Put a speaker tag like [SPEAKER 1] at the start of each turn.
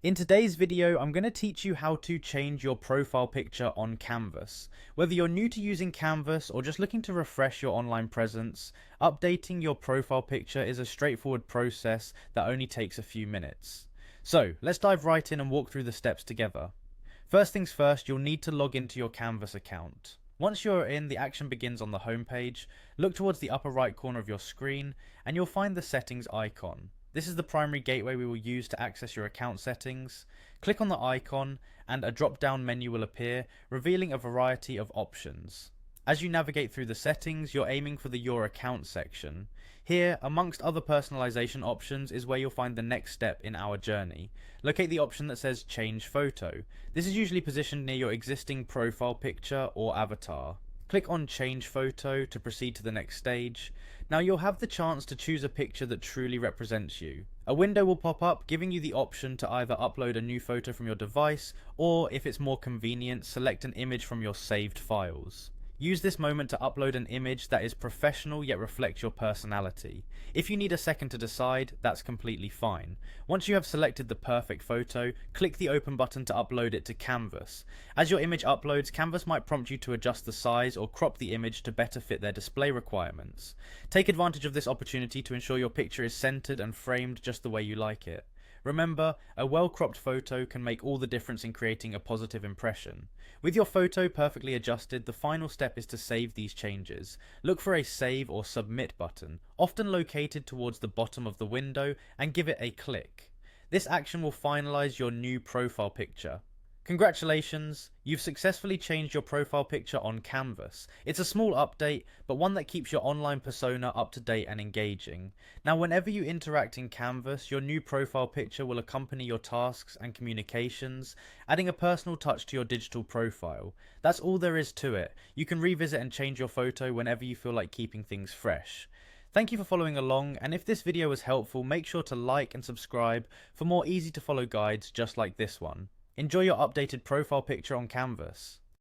[SPEAKER 1] In today's video, I'm going to teach you how to change your profile picture on Canvas. Whether you're new to using Canvas or just looking to refresh your online presence, updating your profile picture is a straightforward process that only takes a few minutes. So let's dive right in and walk through the steps together. First things first, you'll need to log into your Canvas account. Once you're in, the action begins on the home page. Look towards the upper right corner of your screen and you'll find the settings icon. This is the primary gateway we will use to access your account settings. Click on the icon and a drop-down menu will appear, revealing a variety of options. As you navigate through the settings, you're aiming for the Your Account section. Here, amongst other personalization options, is where you'll find the next step in our journey. Locate the option that says Change Photo. This is usually positioned near your existing profile picture or avatar. Click on Change Photo to proceed to the next stage. Now you'll have the chance to choose a picture that truly represents you. A window will pop up giving you the option to either upload a new photo from your device or, if it's more convenient, select an image from your saved files. Use this moment to upload an image that is professional yet reflects your personality. If you need a second to decide, that's completely fine. Once you have selected the perfect photo, click the open button to upload it to Canvas. As your image uploads, Canvas might prompt you to adjust the size or crop the image to better fit their display requirements. Take advantage of this opportunity to ensure your picture is centered and framed just the way you like it. Remember, a well-cropped photo can make all the difference in creating a positive impression. With your photo perfectly adjusted, the final step is to save these changes. Look for a Save or Submit button, often located towards the bottom of the window, and give it a click. This action will finalize your new profile picture. Congratulations, you've successfully changed your profile picture on Canvas. It's a small update, but one that keeps your online persona up to date and engaging. Now, whenever you interact in Canvas, your new profile picture will accompany your tasks and communications, adding a personal touch to your digital profile. That's all there is to it. You can revisit and change your photo whenever you feel like keeping things fresh. Thank you for following along, and if this video was helpful, make sure to like and subscribe for more easy to follow guides just like this one. Enjoy your updated profile picture on Canvas.